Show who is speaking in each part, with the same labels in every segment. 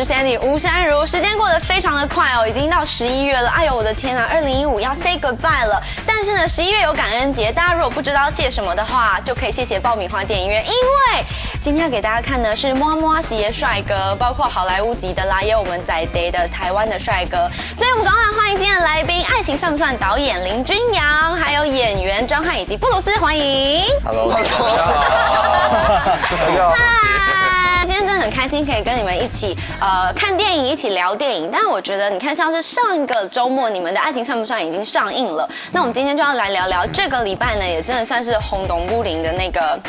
Speaker 1: Sandy 吴珊如。时间过得非常的快哦，已经到11月了。哎呦，我的天啊，2015要 say goodbye 了。但是呢，11月有感恩节，大家如果不知道谢什么的话，就可以谢谢爆米花电影院，因为今天要给大家看的是摸摸系列帅哥，包括好莱坞级的啦，也有我们在地的台湾的帅哥。所以我们赶快欢迎今天的来宾，爱情算不算导演林君阳，还有演员张翰以及布鲁斯，欢迎。
Speaker 2: Hello， 大家好。
Speaker 1: 嗨，今天真的很开心可以跟你们一起看电影，一起聊电影。但是我觉得，你看像是上一个周末你们的《爱情算不算》已经上映了，那我们今天就要来聊聊这个礼拜呢，也真的算是轰动不灵的那个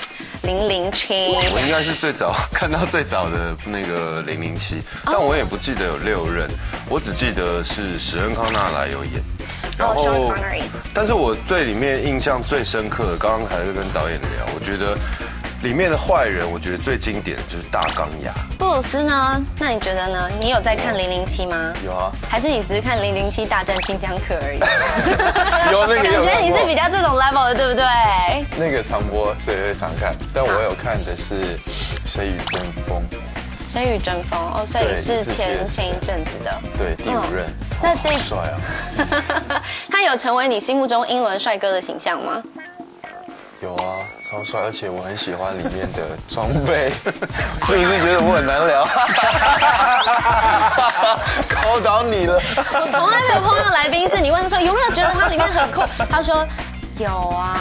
Speaker 1: 007。
Speaker 2: 我应该是最早看到最早的那个007，但我也不记得有6任，我只记得是史恩康纳莱有演。然后，但是我对里面印象最深刻的，刚刚还是跟导演聊，我觉得里面的坏人，我觉得最经典的就是大钢牙。
Speaker 1: 布鲁斯呢？那你觉得呢？你有在看007吗？
Speaker 2: 有啊。
Speaker 1: 还是你只是看007大战新疆客而已？
Speaker 2: 有那个有。
Speaker 1: 感觉你是比较这种 level 的，对不对？
Speaker 3: 那个常播，所以会常看。但我有看的是《谁与争锋》。
Speaker 1: 谁与争锋哦，所以是前一阵子的。
Speaker 3: 对，第5任。
Speaker 1: 那这
Speaker 3: 帅啊！
Speaker 1: 他有成为你心目中英伦帅哥的形象吗？
Speaker 3: 有啊，超帅，而且我很喜欢里面的装备，是不是觉得我很难聊？考倒你了！
Speaker 1: 我从来没有碰到来宾是你问他说有没有觉得他里面很酷，他说。有啊，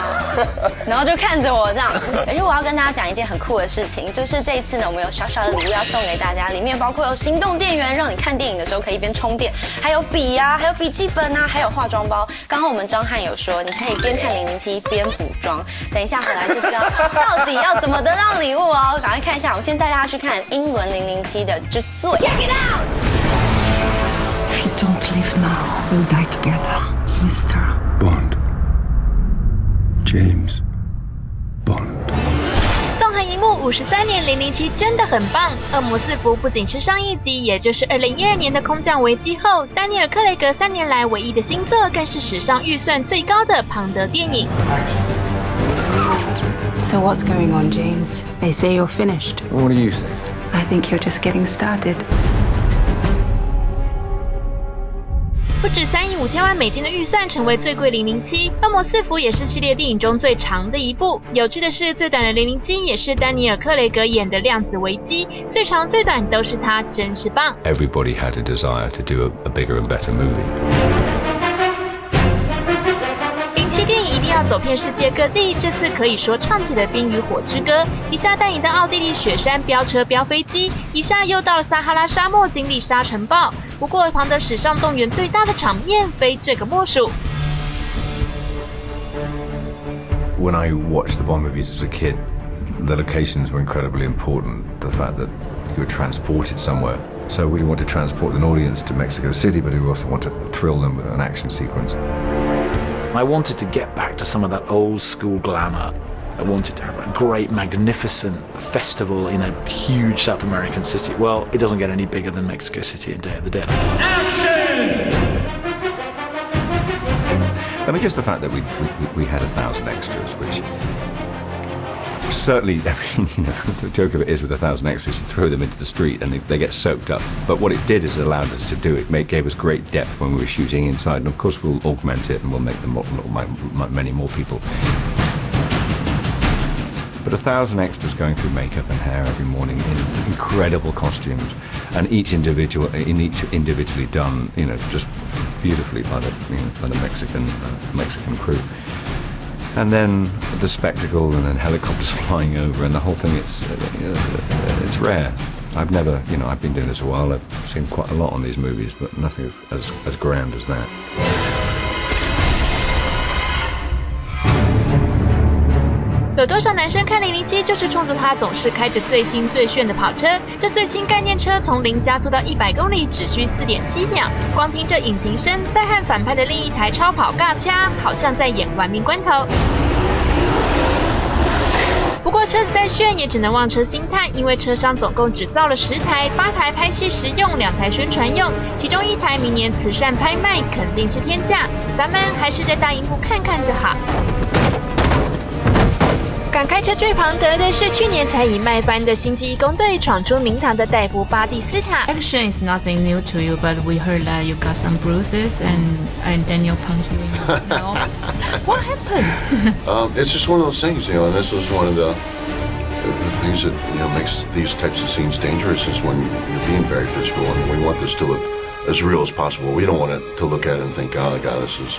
Speaker 1: 然后就看着我这样。而且我要跟大家讲一件很酷的事情，就是这一次呢，我们有小小的礼物要送给大家，里面包括有行动电源，让你看电影的时候可以一边充电，还有笔啊，还有笔记本啊，还有化妆包。刚刚我们张翰有说，你可以边看007边补妆。等一下回来就知道到底要怎么得到礼物哦。赶快看一下，我先带大家去看英伦007的之最。Check it out!
Speaker 4: If you don't leave now, we'll die together, Mr.
Speaker 5: Bond.James Bond。
Speaker 6: 纵横荧幕53年，007真的很棒。《恶魔四伏》不仅是上一集，也就是2012年的空降危机后，丹尼尔·克雷格3年来唯一的新作，更是史上预算最高的庞德电影。
Speaker 4: So what's going on, James? They say you're finished.
Speaker 5: What do you think?
Speaker 4: I think you're just getting started.
Speaker 6: 不止3亿5千万美金的预算成为最贵007，《恶魔四伏》也是系列电影中最长的一部。有趣的是，最短的007也是丹尼尔·克雷格演的《量子危机》，最长最短都是他，真是棒。
Speaker 5: Everybody had a desire to do a bigger and better movie.
Speaker 6: 电影一定要走遍世界各地，这次可以说唱起了《冰与火之歌》，一下带你到奥地利雪山飙车飙飞机，一下又到了撒哈拉沙漠经历沙尘暴。不过庞德史上动员最大的场面非这个莫属。
Speaker 5: When I watched the Bond movies as a kid, the locations were incredibly important. The fact that you were transported somewhere. So we want to transport an audience to Mexico City, but we also want to thrill them with an action sequence.
Speaker 7: I wanted to get back to some of that old school glamour. I wanted to have a great, magnificent festival in a huge South American city. Well, it doesn't get any bigger than Mexico City and Day of the Dead.
Speaker 5: Action! I mean, just the fact that we had 1,000 extras, which certainly, I mean, you know, the joke of it is with 1,000 extras, you throw them into the street and they get soaked up. But what it did is it allowed us to do it. It gave us great depth when we were shooting inside. And of course, we'll augment it and we'll make them many more people. But 1,000 extras going through makeup and hair every morning in incredible costumes, and each individually done, you know, just beautifully by the Mexican crew. And then the spectacle, and then helicopters flying over, and the whole thing. It's rare. I've never, you know, I've been doing this a while. I've seen quite a lot on these movies, but nothing as grand as that.
Speaker 6: 有多少男生看007就是冲着它总是开着最新最炫的跑车？这最新概念车从0加速到100公里只需4.7秒，光听这引擎声，再和反派的另一台超跑尬掐，好像在演玩命关头。不过车子再炫也只能望车兴叹，因为车商总共只造了10台，8台拍戏实用，2台宣传用，其中1台明年慈善拍卖，肯定是天价。咱们还是在大荧幕看看就好。敢开车追庞德的是去年才以卖翻的星际义工队闯出名堂的戴夫巴蒂斯塔。
Speaker 8: Action is nothing new to you, but we heard that you got some bruises and Daniel punched you in your nose. What happened?
Speaker 9: It's just one of those things, and this was one of the things that makes these types of scenes dangerous is when you're being very physical, and we want this to look as real as possible. We don't want it to look at it and think, oh God, this is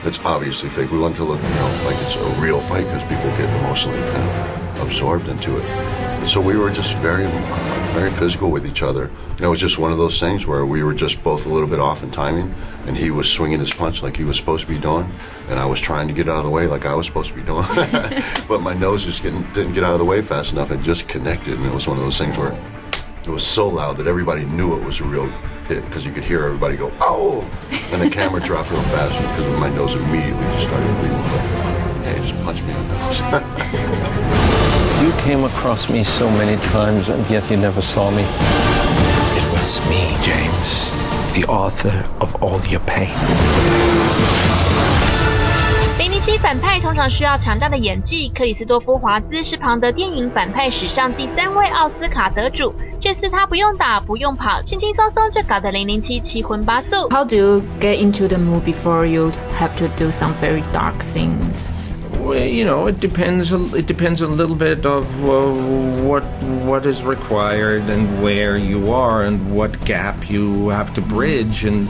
Speaker 9: it's obviously fake. We want it to look like it's a real fight because people get emotionally kind of absorbed into it. And so we were just very physical with each other. It was just one of those things where we were just both a little bit off in timing, and he was swinging his punch like he was supposed to be doing, and I was trying to get out of the way like I was supposed to be doing. But my nose just didn't get out of the way fast enough. It just connected, and it was one of those things where it was so loud that everybody knew it was a real hit because you could hear everybody go, oh! And the camera dropped real fast because my nose immediately just started bleeding. But yeah, he just punched me in the nose.
Speaker 10: You came across me so many times, and yet you never saw me.
Speaker 11: It was me, James, the author of all your pain.
Speaker 6: 007反派通常需要强大的演技，克里斯多夫·华兹是庞德电影反派史上第3位奥斯卡得主。这次他不用打，不用跑，轻轻松松就搞得007七荤八素。
Speaker 8: How do you get into the mood before you have to do some very dark scenes?
Speaker 10: Well, it depends. It depends a little bit of what is required and where you are and what gap you have to bridge. And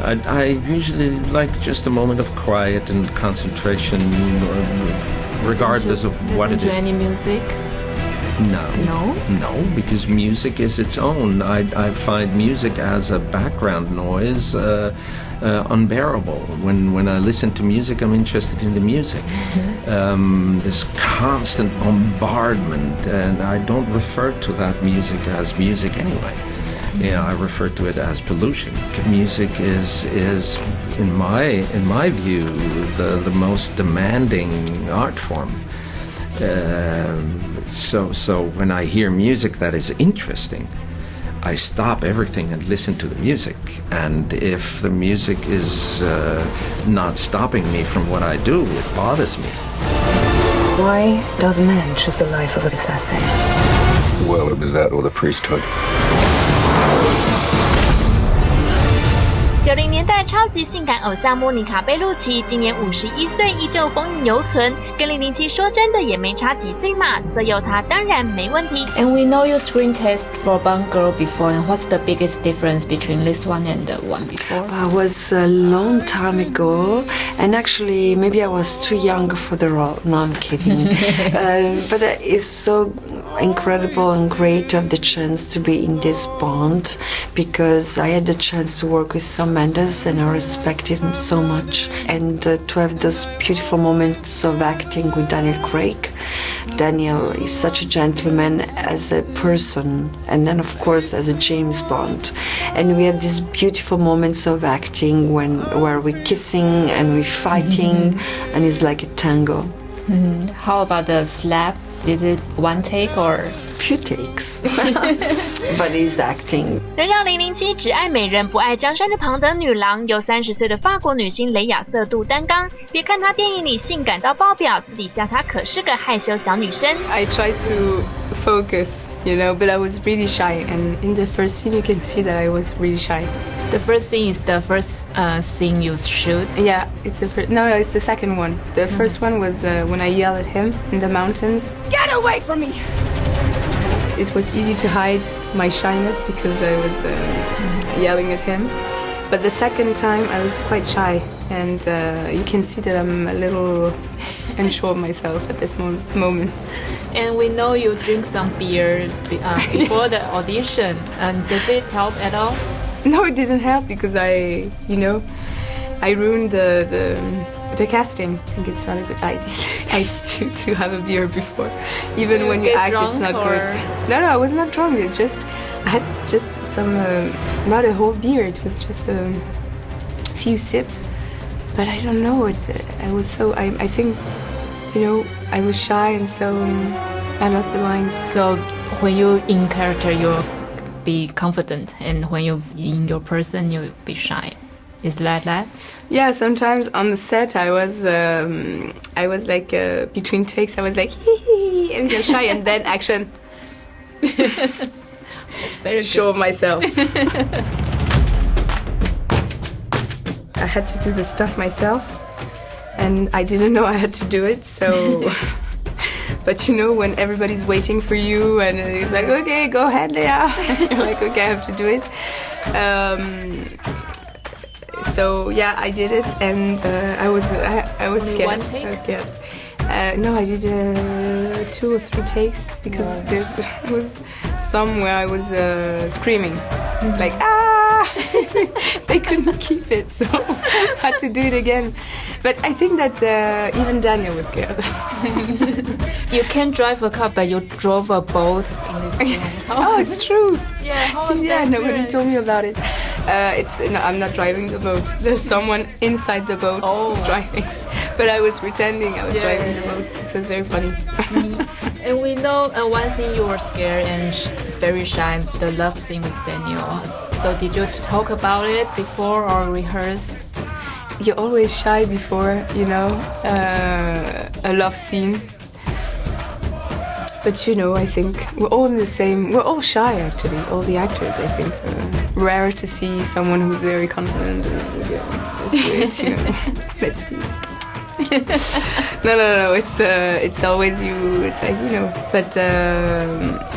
Speaker 10: I usually like just a moment of quiet and concentration, regardless of what it is.
Speaker 8: Listen to any music?
Speaker 10: No, because music is its own. I find music as a background noise unbearable. When I listen to music, I'm interested in the music. This constant bombardment, and I don't refer to that music as music anyway. I refer to it as pollution. Music is in my view the most demanding art form. So when I hear music that is interesting, I stop everything and listen to the music. And if the music is not stopping me from what I do, it bothers me.
Speaker 4: Why does man choose the life of an assassin?
Speaker 9: Well, it was that or the priesthood.
Speaker 6: 90年代超级性感偶像莫妮卡·贝露奇今年51岁，依旧风韵犹存，跟007说真的也没差几岁嘛，所以有他当然没问题。
Speaker 8: And we know you screen test for Bond Girl before, and what's the biggest difference between this one and the one before?
Speaker 4: I was a long time ago, and actually maybe I was too young for the role. No, I'm kidding. But it's so incredible and great to have the chance to be in this Bond, because I had the chance to work with Sam Mendes, and I respect him so much, and to have those beautiful moments of acting with Daniel Craig. Daniel is such a gentleman as a person, and then of course as a James Bond, and we have these beautiful moments of acting where we're kissing and we're fighting, and it's like a tango.
Speaker 8: How about the slap? Is it one take or
Speaker 4: few takes? But he's acting.
Speaker 6: 能让007只爱美人不爱江山的庞德女郎，由30岁的法国女星雷亚瑟杜担纲。别看她电影里性感到爆表，私底下她可是个害羞小女生。
Speaker 12: I tried to focus, but I was really shy, and in the first scene you can see that I was really shy.
Speaker 8: the first scene is the first scene you shoot?
Speaker 12: Yeah, it's it's the second one. The first one was when I yell at him in the mountains.
Speaker 13: Get away from me!
Speaker 12: It was easy to hide my shyness because I was yelling at him. But the second time I was quite shy, and you can see that I'm a little unsure of myself at this moment.
Speaker 8: And we know you drink some beer before the audition. And does it help at all?
Speaker 12: No, it didn't help because I ruined the casting. I think it's not a good idea to have a beer before. Even
Speaker 8: so
Speaker 12: when you act,
Speaker 8: drunk,
Speaker 12: it's not
Speaker 8: or?
Speaker 12: good. No, I was not drunk. I had just some, not a whole beer. It was just a few sips. But I don't know. I think, I was shy, and so I lost the lines.
Speaker 8: So when you in character, you'll be confident, and when you in your person, you'll be shy. Is that?
Speaker 12: Yeah, sometimes on the set I was like between takes I was like hee hee and get shy and then action.
Speaker 8: Very
Speaker 12: show of myself. I had to do the stuff myself, and I didn't know I had to do it. So, but you know, when everybody's waiting for you, and it's like, okay, go ahead, Leah. You're like, okay, I have to do it. So yeah, I did it, and I was scared.
Speaker 8: One take?
Speaker 12: I was scared. No, I did 2 or 3 takes because there was some where I was screaming, like ah! They couldn't keep it, so I had to do it again. But I think that even Daniel was scared.
Speaker 8: You can't drive a car, but you drove a boat in this film.
Speaker 12: Oh, it's true.
Speaker 8: Yeah, how was
Speaker 12: Yeah,
Speaker 8: that
Speaker 12: nobody
Speaker 8: experience?
Speaker 12: told me about it. No, I'm not driving the boat. There's someone inside the boat who's driving. But I was pretending I was driving the boat. It was very funny.
Speaker 8: And we know one thing you were scared and very shy, the love scene with Daniel. So did you talk about it before or rehearse?
Speaker 12: You're always shy before, you know, a love scene. But you know, I think we're all in the same. We're all shy, actually. All the actors, I think. Rare to see someone who's very confident and let's do it, you know. Let's please. No. It's always you. It's like, you know. But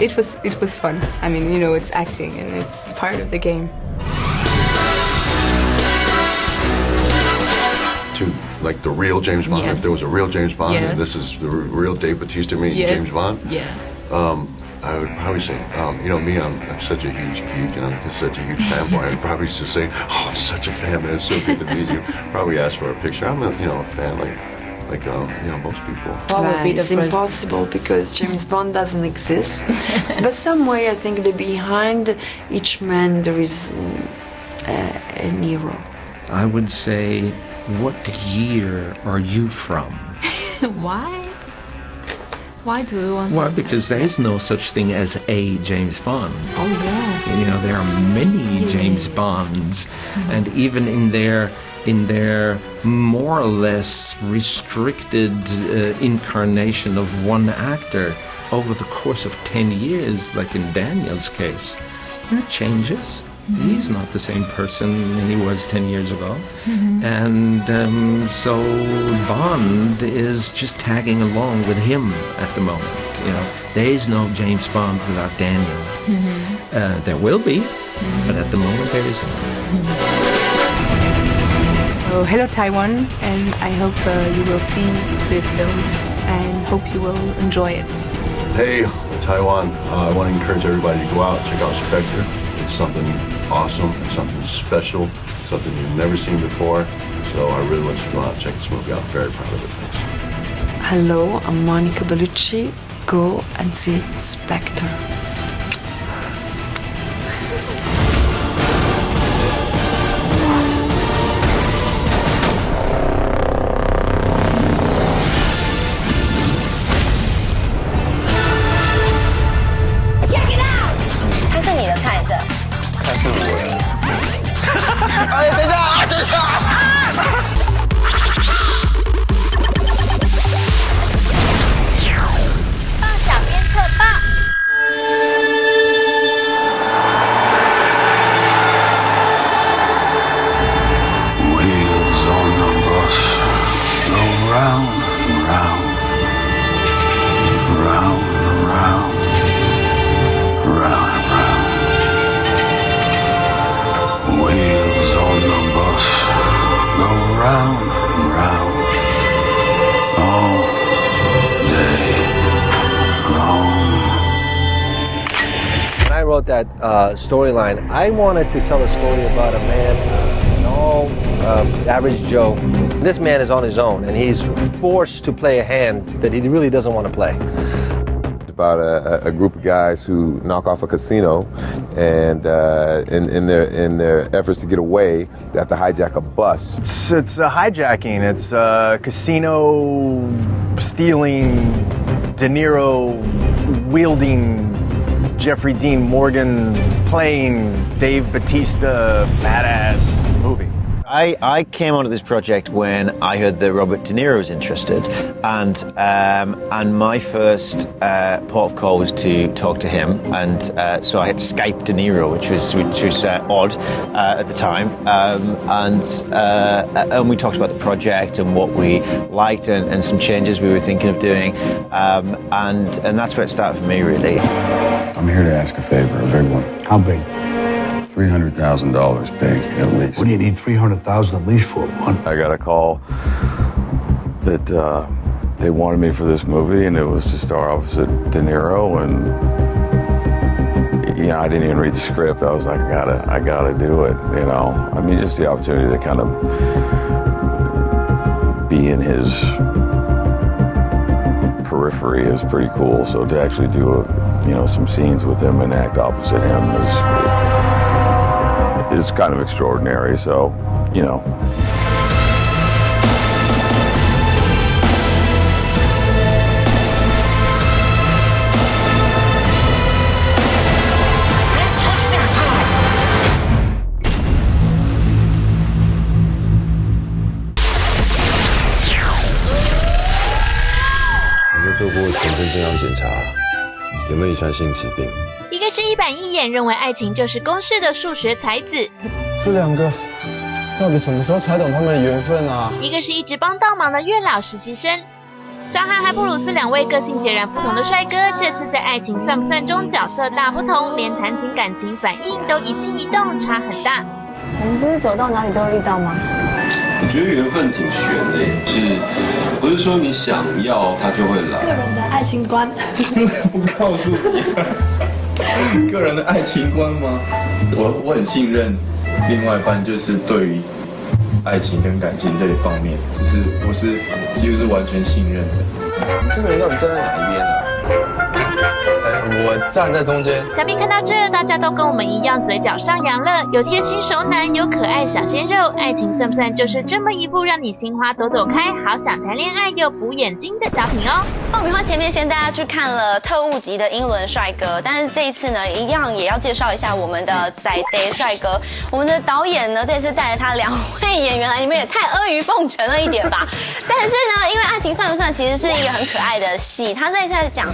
Speaker 12: it was fun. I mean, you know, it's acting and it's part of the game.
Speaker 9: To like the real James Bond.
Speaker 8: Yes.
Speaker 9: If there was a real James Bond,
Speaker 8: Yes.
Speaker 9: and this is the real Dave Bautista meeting
Speaker 8: Yes.
Speaker 9: James Bond.
Speaker 8: Yeah.
Speaker 9: I would probably say, you know, me, I'm such a huge geek and I'm such a huge fanboy. I'd probably just say, oh, I'm such a fan, man. It's so good to meet you. Probably ask for a picture. I'm a, you know, a fan like you know, most people.
Speaker 8: What would be the
Speaker 4: It's
Speaker 8: first?
Speaker 4: impossible because James Bond doesn't exist. But some way, I think that behind each man there is an hero.
Speaker 10: I would say, what year are you from?
Speaker 8: Why? Why do you want?
Speaker 10: Well, because there is no such thing as a James Bond.
Speaker 8: Oh yes.
Speaker 10: You know, there are many James Bonds, and even in their more or less restricted incarnation of one actor over the course of 10 years, like in Daniel's case, that changes. He's not the same person he was 10 years ago. And so Bond is just tagging along with him at the moment. You know, there is no James Bond without Daniel. There will be, but at the moment there isn't.
Speaker 12: So hello Taiwan, and I hope you will see the film and hope you will enjoy it.
Speaker 9: Hey, Taiwan. I want to encourage everybody to go out and check out Spectre. It's something awesome, something special, something you've never seen before. So I really want you to go out and check this movie out. I'm very proud of it. Thanks.
Speaker 4: Hello, I'm Monica Bellucci. Go and see Spectre.
Speaker 1: Check it out！ 这是你的菜色。
Speaker 3: 他是我的。哎，等一下啊，等一下！
Speaker 1: 报小编特报。
Speaker 11: Wheels on the bus go round and round, round and round, round and round. Wheels on the bus go round and round all day long.
Speaker 13: When I wrote that storyline, I wanted to tell a story about a man, an all average Joe. This man is on his own, and he's forced to play a hand that he really doesn't want to play.
Speaker 14: About a group of guys who knock off a casino, and in their efforts to get away, they have to hijack a bus.
Speaker 15: It's a hijacking. It's a casino stealing, De Niro wielding, Jeffrey Dean Morgan playing Dave Bautista badass movie.
Speaker 16: I came onto this project when I heard that Robert De Niro was interested, and my first port of call was to talk to him, and so I had to Skype De Niro, which was odd at the time, and we talked about the project and what we liked and some changes we were thinking of doing, and that's where it started for me, really.
Speaker 9: I'm here to ask a favor, a big one.
Speaker 11: How big?
Speaker 9: $300,000 big, at least.
Speaker 11: What do you need $300,000 at least for? One.
Speaker 5: I got a call that they wanted me for this movie, and it was to star opposite De Niro, and I didn't even read the script. I was like, I gotta do it. I mean, just the opportunity to kind of be in his periphery is pretty cool. So to actually do some scenes with him and act opposite him is kind of extraordinary. So,
Speaker 17: 做过全身健康检查，有没有遗传性疾病？
Speaker 6: 一个是一板一眼认为爱情就是公式的数学才子，
Speaker 3: 这两个到底什么时候才懂他们的缘分啊？
Speaker 6: 一个是一直帮倒忙的月老实习生。张翰和布鲁斯两位个性截然不同的帅哥，这次在《爱情算不算》中角色大不同，连谈情感情反应都一静一动，差很大。
Speaker 18: 我们不是走到哪里都会遇到吗？
Speaker 2: 我觉得缘分挺悬的，不是说你想要他就会来。
Speaker 18: 个人的爱情观，
Speaker 19: 不告诉你，个人的爱情观吗？我很信任另外一半，就是对于爱情跟感情这一方面，我是几乎是完全信任的。
Speaker 3: 你这个人到底站在哪一边啊？我站在中间。
Speaker 6: 想必看到这，大家都跟我们一样嘴角上扬了。有贴心熟男，有可爱小鲜肉，爱情算不算就是这么一部让你心花朵朵开，好想谈恋爱又补眼睛的小品哦。
Speaker 1: 爆米花前面先大家去看了特务级的英伦帅哥，但是这一次呢，一样也要介绍一下我们的仔爹帅哥。我们的导演呢，这次带着他2位演员来，你们也太阿谀奉承了一点吧。但是呢，因为爱情算不算其实是一个很可爱的戏，他这一次在讲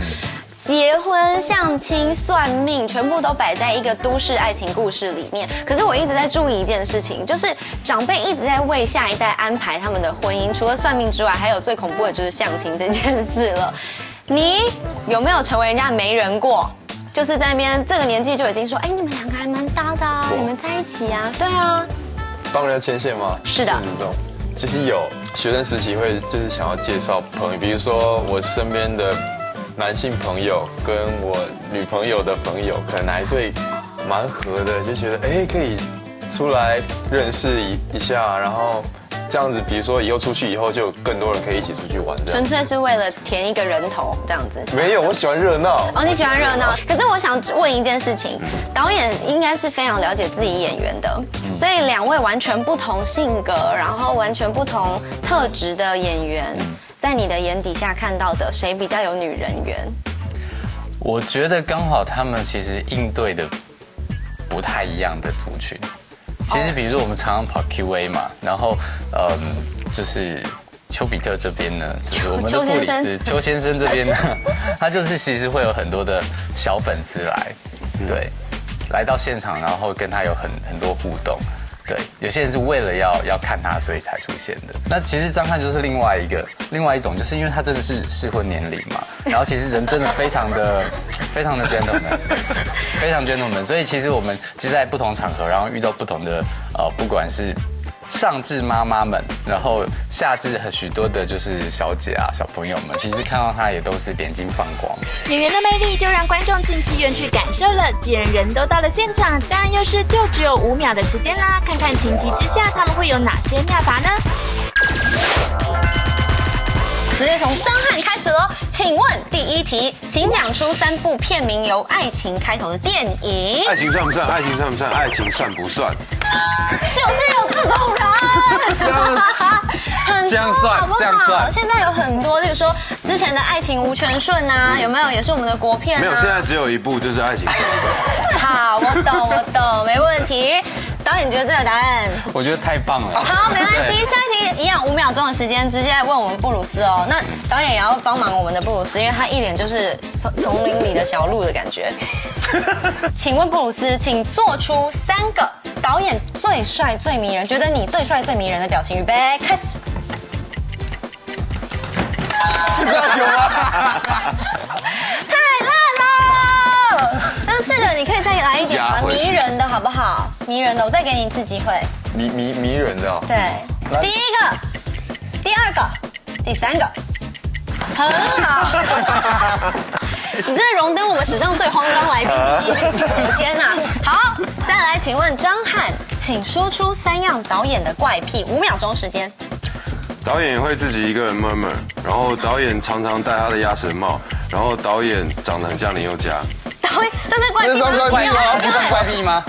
Speaker 1: 结婚、相亲、算命，全部都摆在一个都市爱情故事里面。可是我一直在注意一件事情，就是长辈一直在为下一代安排他们的婚姻，除了算命之外，还有最恐怖的就是相亲这件事了。你有没有成为人家媒人过？就是在那边这个年纪就已经说，你们2个还蛮搭的啊，你们在一起啊？对啊。
Speaker 3: 帮人家牵线吗？
Speaker 1: 是的。
Speaker 3: 其实有学生时期会就是想要介绍朋友，比如说我身边的男性朋友跟我女朋友的朋友，可能哪一对蛮合的，就觉得可以出来认识一下，然后这样子，比如说以后出去以后，就有更多人可以一起出去玩。
Speaker 1: 纯粹是为了填一个人头这样子？
Speaker 3: 没有，我喜欢热闹。
Speaker 1: 哦，你喜欢热闹。可是我想问一件事情，导演应该是非常了解自己演员的，所以2位完全不同性格，然后完全不同特质的演员。在你的眼底下看到的，谁比较有女人缘？
Speaker 20: 我觉得刚好他们其实应对的不太一样的族群。其实比如说我们常常跑 QA 嘛，然后就是丘比特这边呢，就是我们的布里斯邱先生这边呢，他就是其实会有很多的小粉丝来，对，来到现场，然后跟他有很多互动。对，有些人是为了要看他，所以才出现的。那其实张翰就是另外一种，就是因为他真的是适婚年龄嘛，然后其实人真的非常的 gentleman， 非常 gentleman， 所以其实我们其实在不同场合，然后遇到不同的不管是上至妈妈们，然后下至许多的就是小姐啊、小朋友们，其实看到他也都是眼睛放光。
Speaker 6: 演员的魅力就让观众进戏院去感受了。既然人都到了现场，当然就只有5秒的时间啦，看看情急之下他们会有哪些妙法呢？
Speaker 1: 直接从张翰开始咯。请问第1题，请讲出3部片名由爱情开头的电影。
Speaker 2: 爱情算不算？爱情算不算？爱情算不算？
Speaker 1: 就是有这种人，
Speaker 19: 这样算，
Speaker 1: 好不好？
Speaker 19: 这样算。
Speaker 1: 现在有很多，例如说之前的《爱情无全顺》啊，有没有？也是我们的国片啊。
Speaker 2: 没有，现在只有一部，就是《爱情算不算》。
Speaker 1: 好，我懂，没问题。导演觉得这个答案，
Speaker 20: 我觉得太棒了。
Speaker 1: 好，没关系，下一题一样5秒钟的时间，直接问我们布鲁斯哦。那导演也要帮忙我们的布鲁斯，因为他一脸就是丛林里的小鹿的感觉。请问布鲁斯，请做出3个导演最帅最迷人，觉得你最帅最迷人的表情，预备开始。
Speaker 3: 这样有吗？
Speaker 1: 太烂了！但是的，你可以再来一点吗？迷人的好不好？迷人的，我再给你一次机会。
Speaker 3: 迷人的哦。
Speaker 1: 对，第1个，第2个，第3个，很好。你真的荣登我们史上最慌张来宾第1名！天哪！好，再来，请问张翰，请说出3样导演的怪癖，5秒钟时间。
Speaker 2: 导演会自己一个人 murmur， 然后导演常常戴他的鸭舌帽，然后导演长得很像林宥嘉。
Speaker 1: 导演，这是怪癖吗？
Speaker 20: 不是怪癖吗？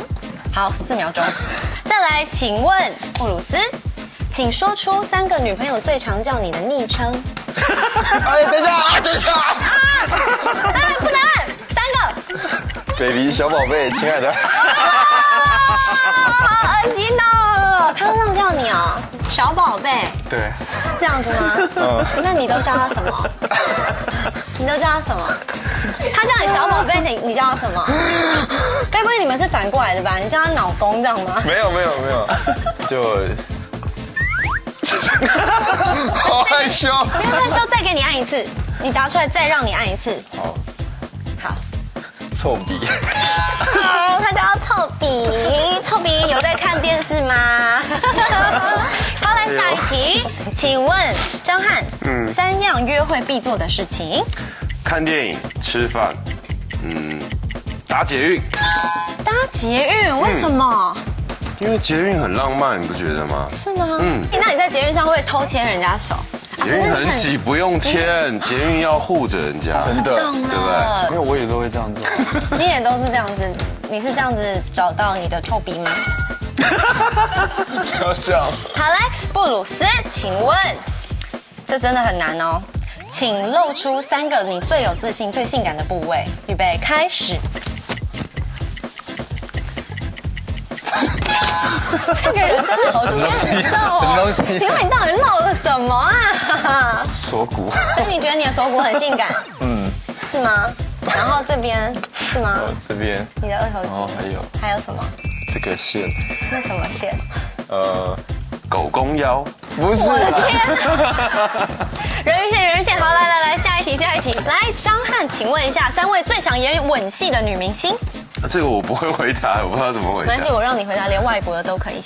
Speaker 1: 好，4秒钟。再来，请问布鲁斯，请说出3个女朋友最常叫你的昵称。
Speaker 3: 哎，等一下！
Speaker 1: 不能，3个。
Speaker 3: baby 小宝贝，亲爱的。
Speaker 1: 好恶心哦！他这样叫你哦，小宝贝。
Speaker 3: 对。
Speaker 1: 是这样子吗？那你都叫他什么？你都叫他什么？他叫你小宝贝，你叫他什么？该不会你们是反过来的吧？你叫他老公这样吗？
Speaker 3: 没有，就好害羞。
Speaker 1: 不要害羞，再给你按一次，你答出来再让你按一次。好。
Speaker 3: 臭鼻。
Speaker 1: 他叫他臭鼻，臭鼻有在看电视吗？好，来下一题，请问张翰，3样约会必做的事情。
Speaker 2: 看电影、吃饭，搭捷运。
Speaker 1: 搭捷运？为什么？
Speaker 2: 因为捷运很浪漫，你不觉得吗？
Speaker 1: 是吗？那你在捷运上会偷牵人家手？
Speaker 2: 捷运很挤，不用牵，捷运要护着人家，
Speaker 3: 真的，
Speaker 1: 对不
Speaker 3: 对？因为我也都会这样做。
Speaker 1: 你也都是这样子，你是这样子找到你的臭鼻吗？
Speaker 3: 不要这样。
Speaker 1: 好，来，布鲁斯，请问，这真的很难哦，请露出3个你最有自信、最性感的部位，预备，开始。这个人真的好欠揍哦！
Speaker 3: 什么东西？
Speaker 1: 请问你到底露了什么啊？
Speaker 3: 锁骨。
Speaker 1: 所以你觉得你的锁骨很性感？是吗？然后这边是吗？
Speaker 3: 这边。
Speaker 1: 你的2头肌。还有什么？
Speaker 3: 这个线。
Speaker 1: 那什么线？
Speaker 2: 狗公腰。
Speaker 3: 不是。
Speaker 1: 我的天！人鱼线。好，来，下一题。来，张翰，请问一下，3位最想演吻戏的女明星。
Speaker 2: 这个我不会回答，我不知道怎么回答。
Speaker 1: 没关系，我让你回答，连外国的都可以。